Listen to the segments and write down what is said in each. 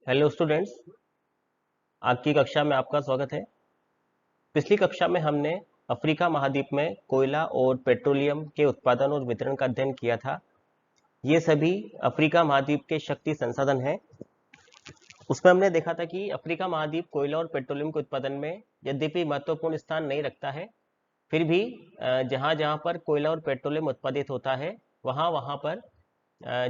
Hello students, आज की कक्षा में आपका स्वागत है। पिछली कक्षा में हमने अफ्रीका महाद्वीप में कोयला और पेट्रोलियम के उत्पादन और वितरण का अध्ययन किया था। ये सभी अफ्रीका महाद्वीप के शक्ति संसाधन हैं। उसमें हमने देखा था कि अफ्रीका महाद्वीप कोयला और पेट्रोलियम के उत्पादन में यद्यपि महत्वपूर्ण स्थान नहीं रखता है, फिर भी जहाँ जहाँ पर कोयला और पेट्रोलियम उत्पादित होता है वहाँ वहाँ पर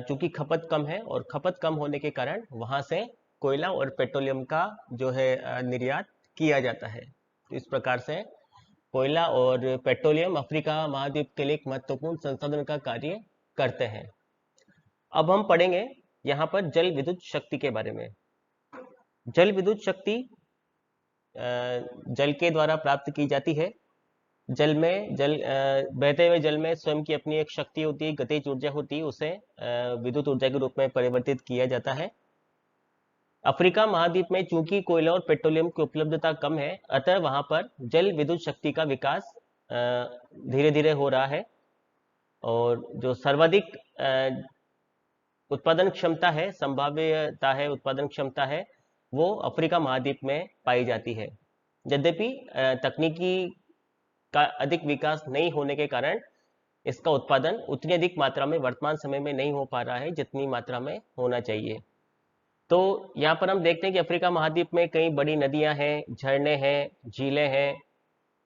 चूंकि खपत कम है और खपत कम होने के कारण वहां से कोयला और पेट्रोलियम का जो है निर्यात किया जाता है। तो इस प्रकार से कोयला और पेट्रोलियम अफ्रीका महाद्वीप के लिए एक महत्वपूर्ण संसाधन का कार्य करते हैं। अब हम पढ़ेंगे यहाँ पर जल विद्युत शक्ति के बारे में। जल विद्युत शक्ति जल के द्वारा प्राप्त की जाती है। बहते हुए जल में स्वयं की अपनी एक शक्ति होती है, गतिज ऊर्जा होती है, उसे विद्युत ऊर्जा के रूप में परिवर्तित किया जाता है। अफ्रीका महाद्वीप में चूंकि कोयला और पेट्रोलियम की उपलब्धता कम है, अतः वहां पर जल विद्युत शक्ति का विकास धीरे धीरे हो रहा है और जो सर्वाधिक उत्पादन क्षमता है, संभाव्यता है, उत्पादन क्षमता है, वो अफ्रीका महाद्वीप में पाई जाती है। यद्यपि तकनीकी का अधिक विकास नहीं होने के कारण इसका उत्पादन उतनी अधिक मात्रा में वर्तमान समय में नहीं हो पा रहा है जितनी मात्रा में होना चाहिए। तो यहाँ पर हम देखते हैं कि अफ्रीका महाद्वीप में कई बड़ी नदियां हैं, झरने हैं, झीलें हैं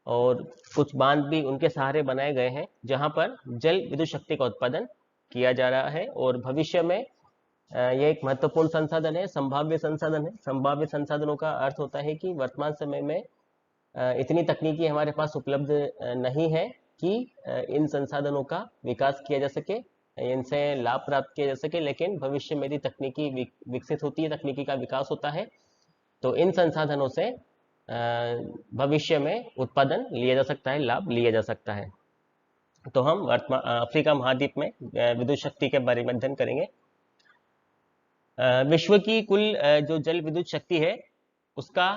और कुछ बांध भी उनके सहारे बनाए गए हैं जहां पर जल विद्युत शक्ति का उत्पादन किया जा रहा है। और भविष्य में यह एक महत्वपूर्ण संसाधन है, संभाव्य संसाधन है। संभाव्य संसाधनों का अर्थ होता है कि वर्तमान समय में इतनी तकनीकी हमारे पास उपलब्ध नहीं है कि इन संसाधनों का विकास किया जा सके, इनसे लाभ प्राप्त किया जा सके, लेकिन भविष्य में यदि तकनीकी विकसित होती है, तकनीकी का विकास होता है, तो इन संसाधनों से भविष्य में उत्पादन लिया जा सकता है, लाभ लिया जा सकता है। तो हम अफ्रीका महाद्वीप में विद्युत शक्ति के बारे में अध्ययन करेंगे। विश्व की कुल जो जल विद्युत शक्ति है उसका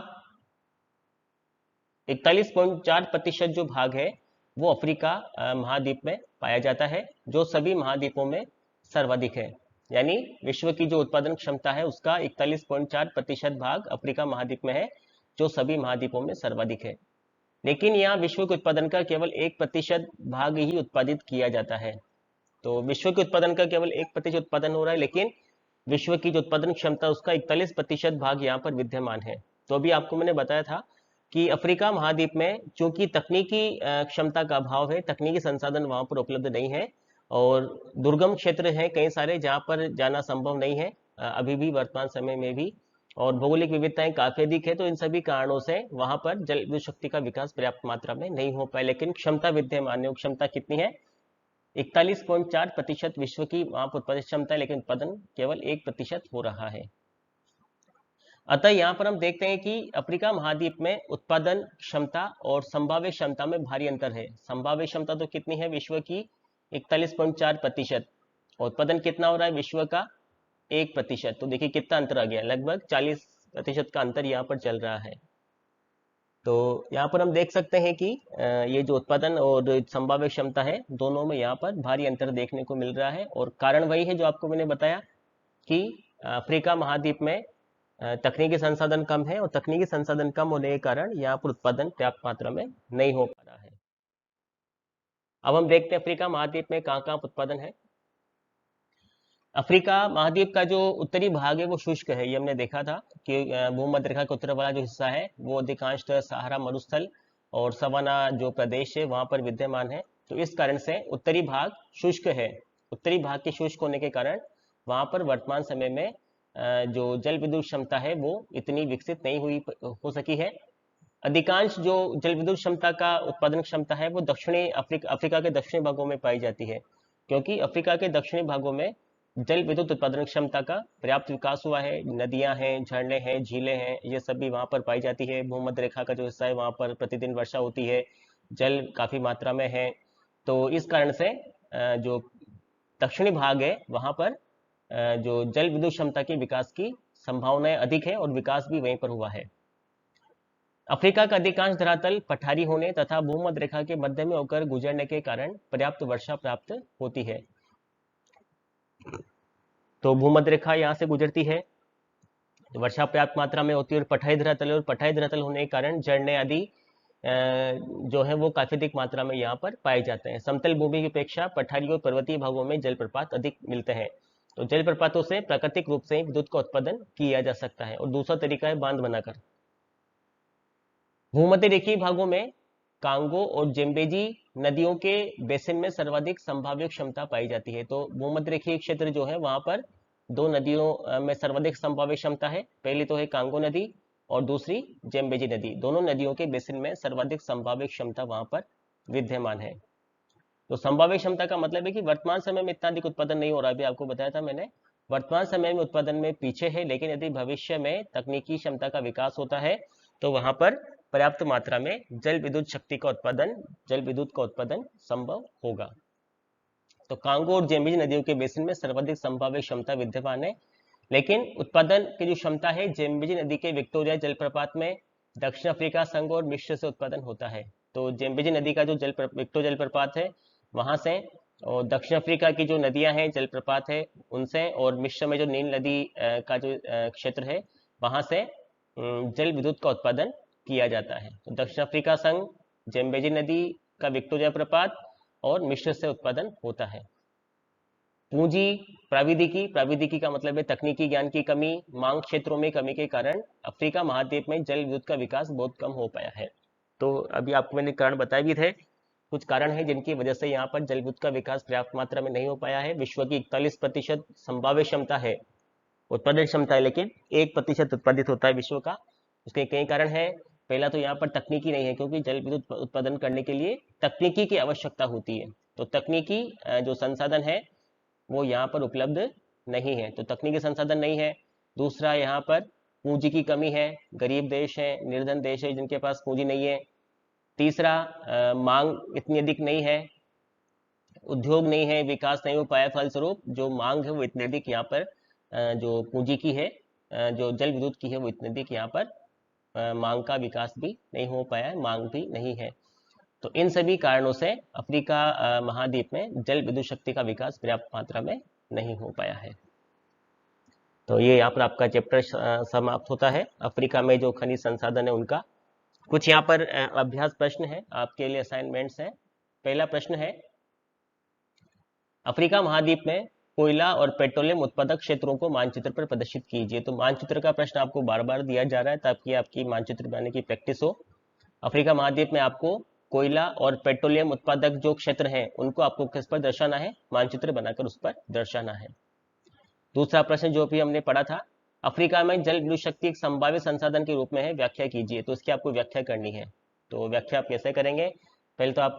41.4% जो भाग है वो अफ्रीका महाद्वीप में पाया जाता है, जो सभी महाद्वीपों में सर्वाधिक है। यानी विश्व की जो उत्पादन क्षमता है उसका 41.4% भाग अफ्रीका महाद्वीप में है, जो सभी महाद्वीपों में सर्वाधिक है। लेकिन यहाँ विश्व के उत्पादन का केवल 1% भाग ही उत्पादित किया जाता है। तो विश्व के उत्पादन का केवल 1% उत्पादन हो रहा है, लेकिन विश्व की जो उत्पादन क्षमता उसका 41% भाग यहाँ पर विद्यमान है। तो अभी आपको मैंने बताया था कि अफ्रीका महाद्वीप में चूंकि तकनीकी क्षमता का अभाव है, तकनीकी संसाधन वहां पर उपलब्ध नहीं है और दुर्गम क्षेत्र हैं कई सारे जहां पर जाना संभव नहीं है अभी भी, वर्तमान समय में भी, और भौगोलिक विविधताएं काफी अधिक है। तो इन सभी कारणों से वहां पर जल विद्युत शक्ति का विकास पर्याप्त मात्रा में नहीं हो पाया, लेकिन क्षमता विद्यमान है। क्षमता कितनी है? 41.4% विश्व की वहां पर उत्पादन क्षमता है, लेकिन उत्पादन केवल 1% हो रहा है। अतः यहाँ पर हम देखते हैं कि अफ्रीका महाद्वीप में उत्पादन क्षमता और संभाव्य क्षमता में भारी अंतर है। संभाव्य क्षमता तो कितनी है विश्व की? 41.4%। उत्पादन कितना हो रहा है विश्व का? 1%। तो देखिए कितना अंतर आ गया, लगभग 40% का अंतर यहाँ पर चल रहा है। तो यहाँ पर हम देख सकते हैं कि ये जो उत्पादन और संभाव्य क्षमता है दोनों में यहाँ पर भारी अंतर देखने को मिल रहा है। और कारण वही है जो आपको मैंने बताया कि अफ्रीका महाद्वीप में तकनीकी संसाधन कम है और तकनीकी संसाधन कम होने के कारण यहाँ पर उत्पादन पर्याप्त मात्रा में नहीं हो पा रहा है। अब हम देखते हैं अफ्रीका महाद्वीप में कहाँ कहाँ उत्पादन है। अफ्रीका महाद्वीप का जो उत्तरी भाग है वो शुष्क है। ये हमने देखा था कि भूमध्य रेखा के उत्तर वाला जो हिस्सा है वो अधिकांशतः सहारा मरुस्थल और सवाना जो प्रदेश है वहां पर विद्यमान है। तो इस कारण से उत्तरी भाग शुष्क है। उत्तरी भाग के शुष्क होने के कारण वहां पर वर्तमान समय में जो जल विद्युत क्षमता है वो इतनी विकसित नहीं हो सकी है। अधिकांश जो जल विद्युत क्षमता का उत्पादन क्षमता है वो दक्षिणी अफ्रीका के दक्षिणी भागों में पाई जाती है, क्योंकि अफ्रीका के दक्षिणी भागों में जल विद्युत उत्पादन क्षमता का पर्याप्त विकास हुआ है। नदियां हैं, झरने हैं, झीलें हैं, ये सभी वहां पर पाई जाती है। भूमध्य रेखा का जो हिस्सा है वहां पर प्रतिदिन वर्षा होती है, जल काफी मात्रा में है। तो इस कारण से जो दक्षिणी भाग है वहां पर जो जल विद्युत क्षमता के विकास की संभावनाएं अधिक है और विकास भी वहीं पर हुआ है। अफ्रीका का अधिकांश धरातल पठारी होने तथा भूमध्य रेखा के मध्य में होकर गुजरने के कारण पर्याप्त वर्षा प्राप्त होती है। तो भूमध्य रेखा यहाँ से गुजरती है तो वर्षा पर्याप्त मात्रा में होती है और पठाई धरातल, और पठाई धरातल होने के कारण झरने आदि जो है वो काफी अधिक मात्रा में यहाँ पर पाए जाते हैं। समतल भूमि की अपेक्षा पठारी और पर्वतीय भागों में जलप्रपात अधिक मिलते हैं। तो जलप्रपातों से प्राकृतिक रूप से विद्युत का उत्पादन किया जा सकता है। और दूसरा तरीका है बांध बनाकर। भूमध्य रेखीय भागों में कांगो और जेम्बेजी नदियों के बेसिन में सर्वाधिक संभाव्य क्षमता पाई जाती है। तो भूमध्य रेखीय क्षेत्र जो है वहां पर दो नदियों में सर्वाधिक संभाव्य क्षमता है। पहली तो है कांगो नदी और दूसरी जेम्बेजी नदी। दोनों नदियों के बेसिन में सर्वाधिक संभाव्य क्षमता वहां पर विद्यमान है। तो संभाव्य क्षमता का मतलब है कि वर्तमान समय में इतना अधिक उत्पादन नहीं हो रहा। अभी आपको बताया था मैंने, वर्तमान समय में उत्पादन में पीछे है, लेकिन यदि भविष्य में तकनीकी क्षमता का विकास होता है तो वहां पर पर्याप्त मात्रा में जल विद्युत शक्ति का उत्पादन, जल विद्युत का उत्पादन संभव होगा। तो कांगो और जेम्बेजी नदियों के बेसिन में सर्वाधिक संभाव्य क्षमता विद्यमान है, लेकिन उत्पादन की जो क्षमता है जेम्बेजी नदी के विक्टोरिया जलप्रपात में दक्षिण अफ्रीका संघ और मिस्र से उत्पादन होता है। तो जेम्बेजी नदी का जो विक्टोरिया जलप्रपात है वहां से, और दक्षिण अफ्रीका की जो नदियां हैं जलप्रपात है उनसे, और मिस्र में जो नील नदी का जो क्षेत्र है वहां से जल विद्युत का उत्पादन किया जाता है। तो दक्षिण अफ्रीका संघ, जेम्बेजी नदी का विक्टोरिया प्रपात और मिस्र से उत्पादन होता है। पूंजी प्राविधिकी, प्राविधिकी का मतलब है तकनीकी ज्ञान की कमी, मांग क्षेत्रों में कमी के कारण अफ्रीका महाद्वीप में जल विद्युत का विकास बहुत कम हो पाया है। तो अभी आपको मैंने कारण बताए भी थे, कुछ कारण है जिनकी वजह से यहाँ पर जल विद्युत का विकास पर्याप्त मात्रा में नहीं हो पाया है। विश्व की 41% संभाव्य क्षमता है, उत्पादन क्षमता है, लेकिन 1% उत्पादित होता है विश्व का। उसके कई कारण है। पहला तो यहाँ पर तकनीकी नहीं है, क्योंकि जल विद्युत उत्पादन करने के लिए तकनीकी की आवश्यकता होती है। तो तकनीकी जो संसाधन है वो यहाँ पर उपलब्ध नहीं है, तो तकनीकी संसाधन नहीं है। दूसरा, यहाँ पर पूंजी की कमी है, गरीब देश है, निर्धन देश है जिनके पास पूंजी नहीं है। तीसरा, मांग इतनी अधिक नहीं है, उद्योग नहीं है, विकास नहीं हो पाया, फलस्वरूप जो मांग है वो इतनी अधिक यहाँ पर जो पूंजी की है, जो जल विद्युत की है वो इतनी अधिक यहाँ पर मांग का विकास भी नहीं हो पाया है, मांग भी नहीं है। तो इन सभी कारणों से अफ्रीका महाद्वीप में जल विद्युत शक्ति का विकास पर्याप्त मात्रा में नहीं हो पाया है। तो ये यहाँ पर आपका चैप्टर समाप्त होता है, अफ्रीका में जो खनिज संसाधन है उनका। कुछ यहाँ पर अभ्यास प्रश्न है आपके लिए, असाइनमेंट्स हैं। पहला प्रश्न है, अफ्रीका महाद्वीप में कोयला और पेट्रोलियम उत्पादक क्षेत्रों को मानचित्र पर प्रदर्शित कीजिए। तो मानचित्र का प्रश्न आपको बार बार दिया जा रहा है ताकि आपकी मानचित्र बनाने की प्रैक्टिस हो। अफ्रीका महाद्वीप में आपको कोयला और पेट्रोलियम उत्पादक जो क्षेत्र हैं उनको आपको किस पर दर्शाना है, मानचित्र बनाकर उस पर दर्शाना है। दूसरा प्रश्न जो भी हमने पढ़ा था, अफ्रीका में जल विद्युत शक्ति एक संभाव्य संसाधन के रूप में है, व्याख्या कीजिए। तो इसकी आपको व्याख्या करनी है। तो व्याख्या आप कैसे करेंगे, पहले तो आप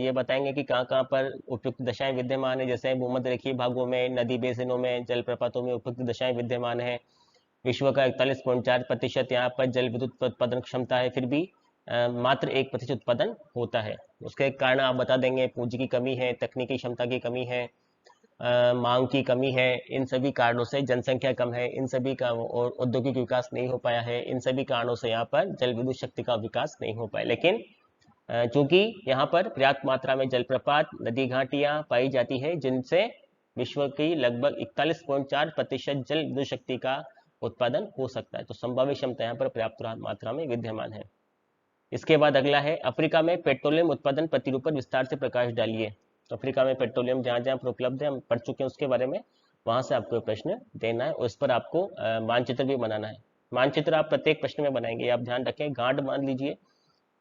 ये बताएंगे कि कहाँ कहाँ पर उपयुक्त दशाएं विद्यमान है। जैसे भूमध्य रेखीय भागों में, नदी बेसिनों में, जलप्रपातों में उपयुक्त दशाएं विद्यमान है। विश्व का 41.4% यहाँ पर जल विद्युत उत्पादन क्षमता है, फिर भी मात्र 1% उत्पादन होता है। उसके कारण आप बता देंगे, पूंजी की कमी है, तकनीकी क्षमता की कमी है, मांग की कमी है। इन सभी कारणों से जनसंख्या कम है, इन सभी का और औद्योगिक विकास नहीं हो पाया है। इन सभी कारणों से यहाँ पर जल विद्युत शक्ति का विकास नहीं हो पाया। लेकिन चूंकि यहाँ पर पर्याप्त मात्रा में जलप्रपात, नदी घाटियां पाई जाती है जिनसे विश्व की लगभग 41.4% जल विद्युत शक्ति का उत्पादन हो सकता है। तो संभाव्य क्षमता यहाँ पर पर्याप्त मात्रा में विद्यमान है। इसके बाद अगला है, अफ्रीका में पेट्रोलियम उत्पादन प्रतिरूप पर विस्तार से प्रकाश डालिए। तो अफ्रीका में पेट्रोलियम जहां जहां पर उपलब्ध है, हम पढ़ चुके हैं उसके बारे में, वहां से आपको प्रश्न देना है, उस पर आपको मानचित्र भी बनाना है। मानचित्र आप प्रत्येक प्रश्न में बनाएंगे, आप ध्यान रखें, गांठ मान लीजिए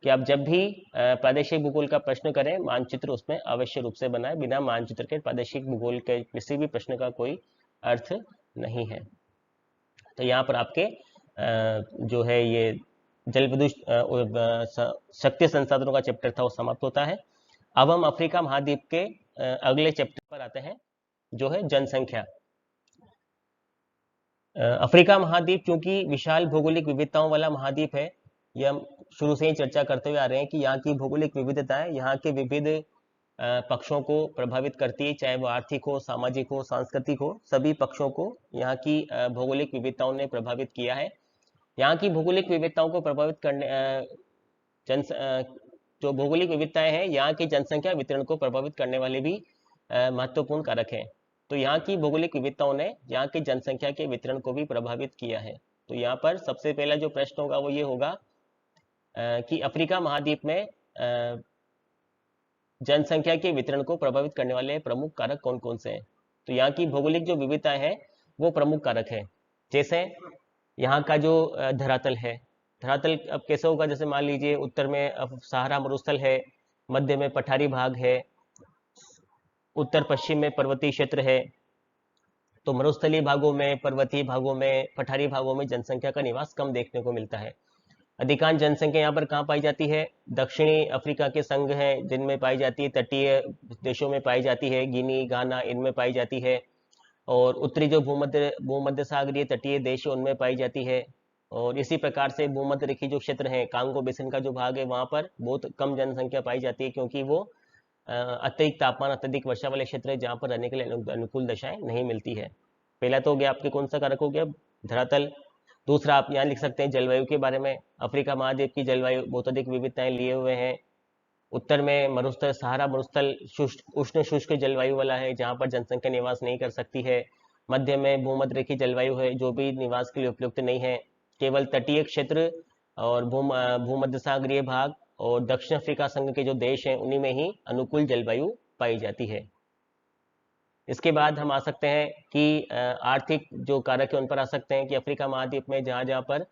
कि आप जब भी प्रादेशिक भूगोल का प्रश्न करें, मानचित्र उसमें अवश्य रूप से बनाए। बिना मानचित्र के प्रादेशिक भूगोल के किसी भी प्रश्न का कोई अर्थ नहीं है। तो यहाँ पर आपके जो है ये जल विद्युत शक्ति संसाधनों का चैप्टर था वो समाप्त होता है। अब हम अफ्रीका महाद्वीप के अगले चैप्टर पर आते हैं जो है जनसंख्या। अफ्रीका महाद्वीप क्योंकि विशाल भौगोलिक विविधताओं वाला महाद्वीप है, ये हम शुरू से ही चर्चा करते हुए आ रहे हैं कि यहाँ की भौगोलिक विविधताएं यहाँ के विविध पक्षों को प्रभावित करती है, चाहे वो आर्थिक हो, सामाजिक हो, सांस्कृतिक हो, सभी पक्षों को यहाँ की भौगोलिक विविधताओं ने प्रभावित किया है। यहाँ की भौगोलिक विविधताओं को प्रभावित करने जो भौगोलिक विविधताएं हैं, यहाँ की जनसंख्या वितरण को प्रभावित करने वाले भी महत्वपूर्ण कारक हैं। तो यहाँ की भौगोलिक विविधताओं ने यहाँ की जनसंख्या के वितरण को भी प्रभावित किया है। तो यहाँ पर सबसे पहला जो प्रश्न होगा वो ये होगा कि अफ्रीका महाद्वीप में जनसंख्या के वितरण को प्रभावित करने वाले प्रमुख कारक कौन कौन से हैं। तो यहाँ की भौगोलिक जो विविधता है वो प्रमुख कारक है। जैसे यहाँ का जो धरातल है, धरातल अब कैसे होगा, जैसे मान लीजिए उत्तर में अब सहारा मरुस्थल है, मध्य में पठारी भाग है, उत्तर पश्चिम में पर्वतीय क्षेत्र है। तो मरुस्थलीय भागों में, पर्वतीय भागों में, पठारी भागों में जनसंख्या का निवास कम देखने को मिलता है। अधिकांश जनसंख्या यहाँ पर कहाँ पाई जाती है, दक्षिणी अफ्रीका के संघ हैं जिनमें पाई जाती है, तटीय देशों में पाई जाती है, गिनी, घाना, इनमें पाई जाती है। और उत्तरी जो भूमध्य सागरीय तटीय देश है उनमें पाई जाती है। और इसी प्रकार से भूमध्य रेखीय जो क्षेत्र है, कांगो बेसिन का जो भाग है, वहां पर बहुत कम जनसंख्या पाई जाती है, क्योंकि वो अत्यधिक तापमान, अत्यधिक वर्षा वाले क्षेत्र है जहाँ पर रहने के लिए अनुकूल दशाएं नहीं मिलती है। पहला तो हो गया आपके कौन सा कारक हो गया, धरातल। दूसरा आप यहाँ लिख सकते हैं जलवायु के बारे में। अफ्रीका महाद्वीप की जलवायु बहुत अधिक विविधताएं लिए हुए हैं। उत्तर में मरुस्थल, सहारा मरुस्थल उष्ण शुष्क जलवायु वाला है जहाँ पर जनसंख्या निवास नहीं कर सकती है। मध्य में भूमध्य रेखीय जलवायु है जो भी निवास के लिए उपयुक्त नहीं है। केवल तटीय क्षेत्र और भूमध्य सागरीय भाग और दक्षिण अफ्रीका संघ के जो देश हैं उन्हीं में ही अनुकूल जलवायु पाई जाती है। इसके बाद हम आ सकते हैं कि आर्थिक जो कारक है उन पर आ सकते हैं कि अफ्रीका महाद्वीप में जहाँ जहाँ पर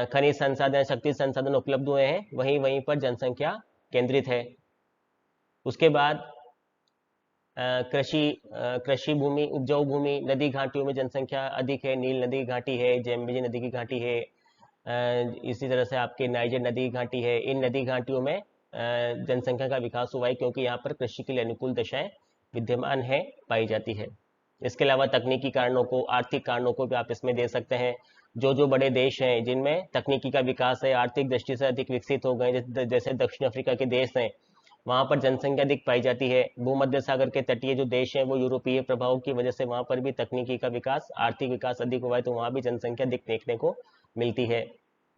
खनिज संसाधन, शक्ति संसाधन उपलब्ध हुए हैं वहीं वहीं पर जनसंख्या केंद्रित है। उसके बाद कृषि भूमि, उपजाऊ भूमि, नदी घाटियों में जनसंख्या अधिक है। नील नदी घाटी है, जेम्बेजी नदी की घाटी है, इसी तरह से आपके नाइजर नदी की घाटी है। इन नदी घाटियों में जनसंख्या का विकास हुआ है क्योंकि यहाँ पर कृषि के लिए अनुकूल दशाएं विद्यमान है, पाई जाती है। इसके अलावा तकनीकी कारणों को, आर्थिक कारणों को भी आप इसमें दे सकते हैं। जो बड़े देश हैं जिनमें तकनीकी का विकास है, आर्थिक दृष्टि से अधिक विकसित हो गए, जैसे दक्षिण अफ्रीका के देश हैं, वहां पर जनसंख्या अधिक पाई जाती है। भूमध्य सागर के तटीय जो देश हैं वो यूरोपीय प्रभाव की वजह से वहां पर भी तकनीकी का विकास, आर्थिक विकास अधिक हुआ है, तो वहां भी जनसंख्या अधिक देखने को मिलती है।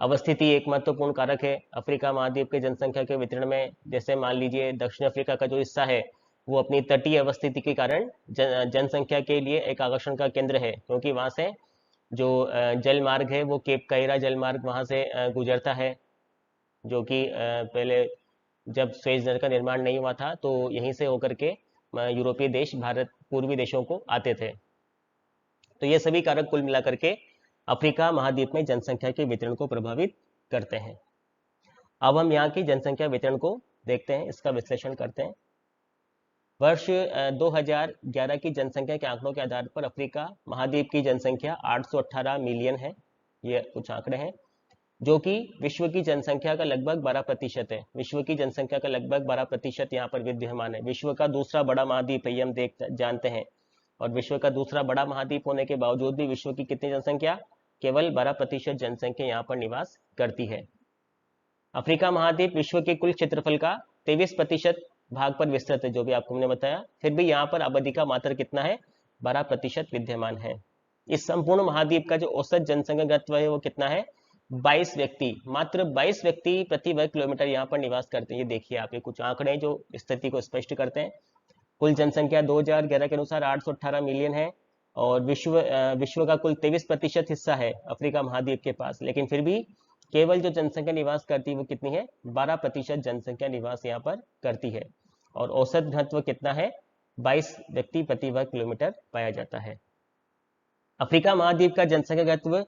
अवस्थिति एक महत्वपूर्ण कारक है अफ्रीका महाद्वीप के जनसंख्या के वितरण में। जैसे मान लीजिए दक्षिण अफ्रीका का जो हिस्सा है वो अपनी तटीय अवस्थिति के कारण जनसंख्या के लिए एक आकर्षण का केंद्र है, क्योंकि वहां से जो जल मार्ग है वो केप कायरा जल मार्ग वहां से गुजरता है, जो कि पहले जब सुएज नहर का निर्माण नहीं हुआ था तो यहीं से होकर के यूरोपीय देश भारत पूर्वी देशों को आते थे। तो ये सभी कारक कुल मिलाकर के अफ्रीका महाद्वीप में जनसंख्या के वितरण को प्रभावित करते हैं। अब हम यहाँ की जनसंख्या वितरण को देखते हैं, इसका विश्लेषण करते हैं। वर्ष 2011 की जनसंख्या के आंकड़ों के आधार पर अफ्रीका महाद्वीप की जनसंख्या 818 मिलियन है। ये कुछ आंकड़े हैं जो कि विश्व की जनसंख्या का लगभग 12% है। विश्व की जनसंख्या का लगभग 12% यहाँ पर विद्यमान है। विश्व का दूसरा बड़ा महाद्वीप है, ये हम जानते हैं। और विश्व का दूसरा बड़ा महाद्वीप होने के बावजूद भी विश्व की कितनी जनसंख्या, केवल 12% जनसंख्या यहाँ पर निवास करती है। अफ्रीका महाद्वीप विश्व के कुल क्षेत्रफल का 23% भाग पर विस्तृत है, जो भी आपको हमने बताया। फिर भी यहाँ पर आबादी का मात्र कितना है, 12% विद्यमान है। इस संपूर्ण महाद्वीप का जो औसत जनसंख्या घनत्व है वो कितना है, 22 व्यक्ति, मात्र 22 व्यक्ति प्रति वर्ग किलोमीटर यहाँ पर निवास करते हैं। ये देखिए आप, ये कुछ आंकड़े जो स्थिति को स्पष्ट करते हैं। कुल जनसंख्या 2011 के अनुसार 818 मिलियन है और विश्व का कुल 23% हिस्सा है अफ्रीका महाद्वीप के पास, लेकिन फिर भी केवल जो जनसंख्या निवास करती है वो कितनी है, 12% जनसंख्या निवास यहाँ पर करती है। और औसत घनत्व कितना है, 22 व्यक्ति प्रति वर्ग किलोमीटर पाया जाता है। अफ्रीका महाद्वीप का जनसंख्या घनत्व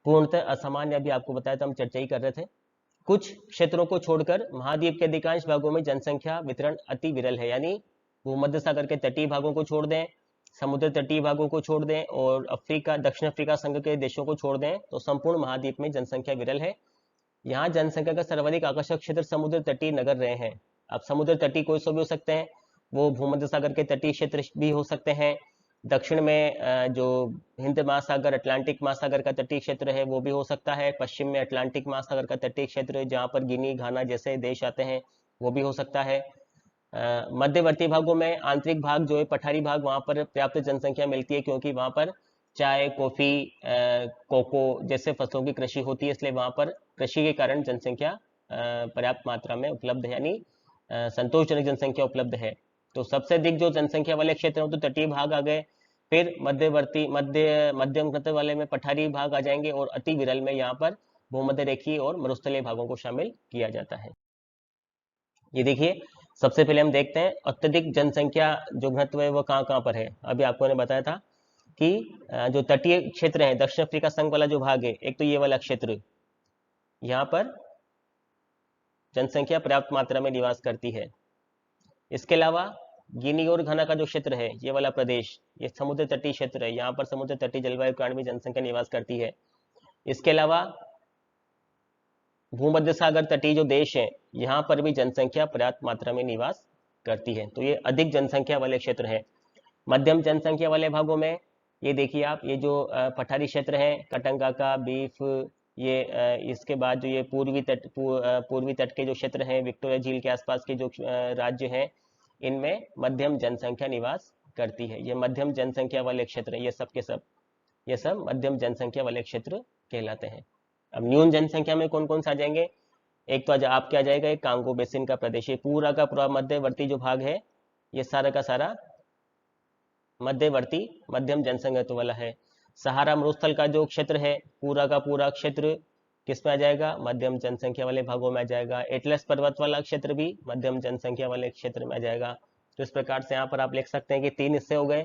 पूर्णतः असामान्य, अभी आपको बताया था, हम चर्चा ही कर रहे थे। कुछ क्षेत्रों को छोड़कर महाद्वीप के अधिकांश भागों में जनसंख्या वितरण अति विरल है। यानी भूमध्य सागर के तटीय भागों को छोड़ दें, समुद्र तटीय भागों को छोड़ दें और दक्षिण अफ्रीका संघ के देशों को छोड़ दें, तो संपूर्ण महाद्वीप में जनसंख्या विरल है। यहाँ जनसंख्या का सर्वाधिक आकर्षक क्षेत्र समुद्र तटीय नगर रहे हैं। अब समुद्र तटीय कोई सो भी हो सकते हैं, वो भूमध्य सागर के तटीय क्षेत्र भी हो सकते हैं। दक्षिण में जो हिंद महासागर, अटलांटिक महासागर का तटीय क्षेत्र है वो भी हो सकता है। पश्चिम में अटलांटिक महासागर का तटीय क्षेत्र जहाँ पर गिनी, घाना जैसे देश आते हैं वो भी हो सकता है। मध्यवर्ती भागों में आंतरिक भाग जो है पठारी भाग, वहां पर पर्याप्त जनसंख्या मिलती है क्योंकि वहां पर चाय, कॉफी, कोको जैसे फसलों की कृषि होती है, इसलिए वहां पर कृषि के कारण जनसंख्या पर्याप्त मात्रा में उपलब्ध है, यानी संतोषजनक जनसंख्या उपलब्ध है। तो सबसे अधिक जो जनसंख्या वाले क्षेत्र हैं तो तटीय भाग आ गए, फिर मध्यवर्ती मध्यम घनत्व वाले में पठारी भाग आ जाएंगे, और अति विरल में यहाँ पर भूमध्य रेखीय और मरुस्थलीय भागों को शामिल किया जाता है। ये देखिए, सबसे पहले हम देखते हैं अत्यधिक जनसंख्या जो घनत्व है वो कहाँ कहाँ पर है। अभी आपको ने बताया था कि जो तटीय क्षेत्र है, दक्षिण अफ्रीका संघ वाला जो भाग है, एक तो ये वाला क्षेत्र, यहाँ पर जनसंख्या पर्याप्त मात्रा में निवास करती है। इसके अलावा गिनी और घाना का जो क्षेत्र है, ये वाला प्रदेश, ये समुद्र तटीय क्षेत्र है, यहाँ पर समुद्र तटीय जलवायु के कारण भी जनसंख्या निवास करती है। इसके अलावा भूमध्य सागर तटीय जो देश है, यहाँ पर भी जनसंख्या पर्याप्त मात्रा में निवास करती है। तो ये अधिक जनसंख्या वाले क्षेत्र है। मध्यम जनसंख्या वाले भागों में ये देखिए आप, ये जो पठारी क्षेत्र है, कटंगा का, बीफ, ये इसके बाद जो ये पूर्वी तट के जो क्षेत्र हैं, विक्टोरिया झील के आसपास के जो राज्य हैं, इनमें मध्यम जनसंख्या निवास करती है। ये मध्यम जनसंख्या वाले क्षेत्र है, ये सब के सब, ये सब मध्यम जनसंख्या वाले क्षेत्र कहलाते हैं। अब न्यून जनसंख्या में कौन कौन सा आ जाएंगे? एक तो आपके आ जाएगा एक कांगो बेसिन का प्रदेश, ये पूरा का पूरा मध्यवर्ती जो भाग है, ये सारा का सारा मध्यवर्ती मध्यम जनसंख्या वाला है। सहारा मरुस्थल का जो क्षेत्र है, पूरा का पूरा क्षेत्र किस में आ जाएगा? मध्यम जनसंख्या वाले भागों में आ जाएगा। एटलस पर्वत वाला क्षेत्र भी मध्यम जनसंख्या वाले क्षेत्र में आ जाएगा। तो इस प्रकार से यहाँ पर आप लिख सकते हैं कि 3 हिस्से हो गए।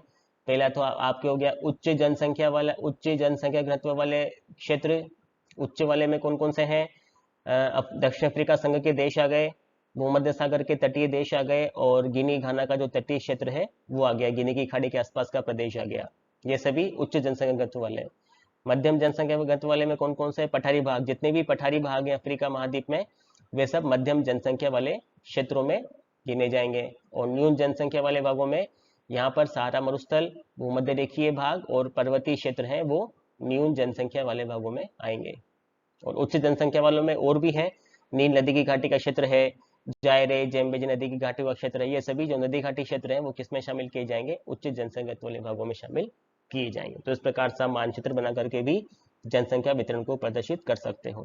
पहला तो आपके हो गया उच्च जनसंख्या घनत्व वाले क्षेत्र। उच्च वाले में कौन कौन से हैं? दक्षिण अफ्रीका संघ के देश आ गए, भूमध्य सागर के तटीय देश आ गए, और गिनी घाना का जो तटीय क्षेत्र है वो आ गया, गिनी की खाड़ी के आसपास का प्रदेश आ गया। ये सभी उच्च जनसंख्या घनत्व वाले हैं। मध्यम जनसंख्या घनत्व वाले में कौन कौन से? पठारी भाग, जितने भी पठारी भाग हैं अफ्रीका महाद्वीप में, वे सब मध्यम जनसंख्या वाले क्षेत्रों में गिने जाएंगे। और न्यून जनसंख्या वाले भागों में यहाँ पर सहारा मरुस्थल, भूमध्य रेखीय भाग और पर्वतीय क्षेत्र हैं, वो न्यून जनसंख्या वाले भागों में आएंगे। और उच्च जनसंख्या वालों में और भी है, नील नदी की घाटी का क्षेत्र है, जायरे जेम्बेजी नदी की घाटी का क्षेत्र है, ये सभी जो नदी घाटी क्षेत्र हैं वो किसमें शामिल किए जाएंगे? उच्च जनसंख्या वाले भागों में शामिल किए जाएंगे। तो इस प्रकार से आप मानचित्र बना करके भी जनसंख्या वितरण को प्रदर्शित कर सकते हो।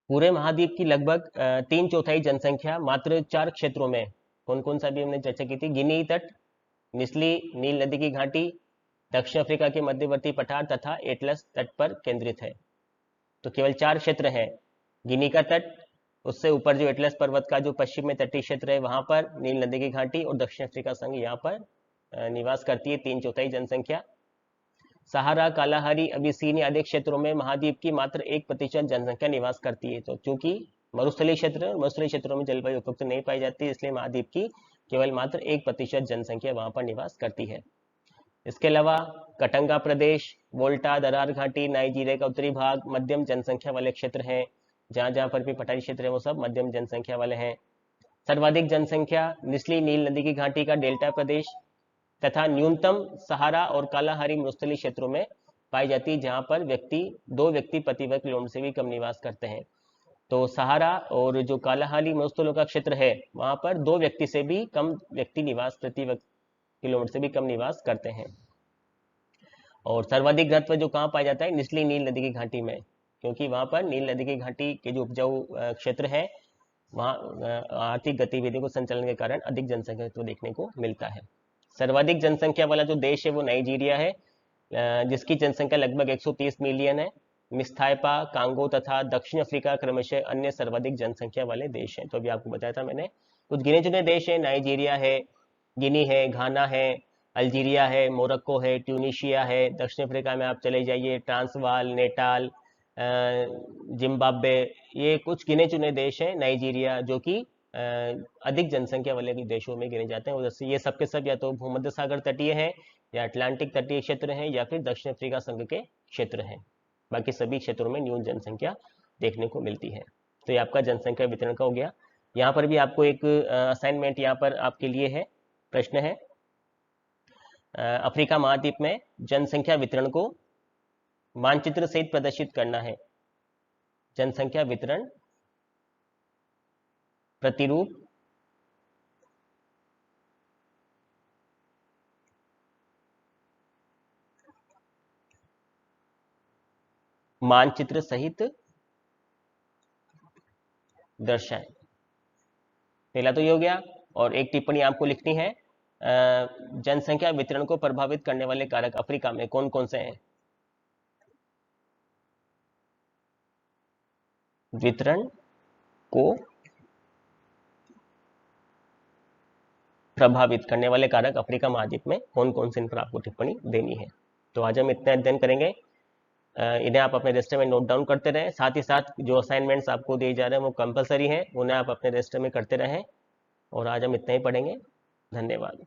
पूरे महाद्वीप की लगभग 3/4 जनसंख्या मात्र 4 क्षेत्रों में, कौन कौन सा भी हमने चर्चा की थी, गिनी तट, निचली नील नदी की घाटी, दक्षिण अफ्रीका के मध्यवर्ती पठार तथा एटलस तट पर केंद्रित है। तो केवल 4 क्षेत्र हैं, गिनी का तट, उससे ऊपर जो एटलस पर्वत का जो पश्चिम में तटीय क्षेत्र है वहां पर नील नदी की घाटी, और दक्षिण अफ्रीका संघ यहाँ पर निवास करती है 3/4 जनसंख्या। सहारा, कालाहारी, अबिसीनिया आदि क्षेत्रों में महाद्वीप की मात्र 1% जनसंख्या निवास करती है। तो चूंकि मरुस्थलीय क्षेत्रों में जलवायु उपयुक्त नहीं पाई जाती, इसलिए महाद्वीप की केवल मात्र 1% जनसंख्या वहां पर निवास करती है। इसके अलावा कटंगा प्रदेश, वोल्टा, दरार घाटी, नाइजीरिया का उत्तरी भाग मध्यम जनसंख्या वाले क्षेत्र हैं। जहां जहां पर भी पठारी क्षेत्र है वो सब मध्यम जनसंख्या वाले हैं। सर्वाधिक जनसंख्या निचली नील नदी की घाटी का डेल्टा प्रदेश तथा न्यूनतम सहारा और कालाहारी मरुस्थलीय क्षेत्रों में पाई जाती है, जहां पर 2 व्यक्ति प्रति वर्ग किलोमीटर से भी कम निवास करते हैं। तो सहारा और जो कालाहारी मरुस्थलों का क्षेत्र है वहां पर 2 व्यक्ति से भी कम व्यक्ति निवास प्रति वर्ग किलोमीटर से भी कम निवास करते हैं। और सर्वाधिक घनत्व जो कहाँ पाया जाता है? निचली नील नदी की घाटी में, क्योंकि वहां पर नील नदी की घाटी के जो उपजाऊ क्षेत्र है वहाँ आर्थिक गतिविधियों को संचालन के कारण अधिक जनसंख्या तो देखने को मिलता है। सर्वाधिक जनसंख्या वाला जो देश है वो नाइजीरिया है, जिसकी जनसंख्या लगभग 130 मिलियन है। मिस्थाइपा, कांगो तथा दक्षिण अफ्रीका क्रमशः अन्य सर्वाधिक जनसंख्या वाले देश हैं। तो अभी आपको बताया था मैंने, कुछ गिने चुने देश है, नाइजीरिया है, गिनी है, घाना है, अल्जीरिया है, मोरक्को है, ट्यूनिशिया है। दक्षिण अफ्रीका में आप चले जाइए, ट्रांसवाल, नेटाल, जिम्बाब्वे, ये कुछ गिने चुने देश हैं, नाइजीरिया, जो कि अधिक जनसंख्या वाले देशों में गिने जाते हैं। जैसे ये सब के सब या तो भूमध्य सागर तटीय हैं, या अटलांटिक तटीय क्षेत्र हैं, या फिर दक्षिण अफ्रीका संघ के क्षेत्र हैं। बाकी सभी क्षेत्रों में न्यून जनसंख्या देखने को मिलती है। तो ये आपका जनसंख्या वितरण का हो गया। यहाँ पर भी आपको एक असाइनमेंट यहाँ पर आपके लिए है, प्रश्न है, अफ्रीका महाद्वीप में जनसंख्या वितरण को मानचित्र सहित प्रदर्शित करना है। जनसंख्या वितरण प्रतिरूप मानचित्र सहित दर्शाएं। पहला तो ये हो गया, और एक टिप्पणी आपको लिखनी है जनसंख्या वितरण को प्रभावित करने वाले कारक अफ्रीका में कौन कौन से हैं? वितरण को प्रभावित करने वाले कारक अफ्रीका महाद्वीप में कौन कौन से, इन पर आपको टिप्पणी देनी है। तो आज हम इतना अध्ययन करेंगे। इन्हें आप अपने रजिस्टर में नोट डाउन करते रहें। साथ ही साथ जो असाइनमेंट्स आपको दिए जा रहे हैं वो कंपलसरी हैं, उन्हें आप अपने रजिस्टर में करते रहें। और आज हम इतना ही पढ़ेंगे। धन्यवाद।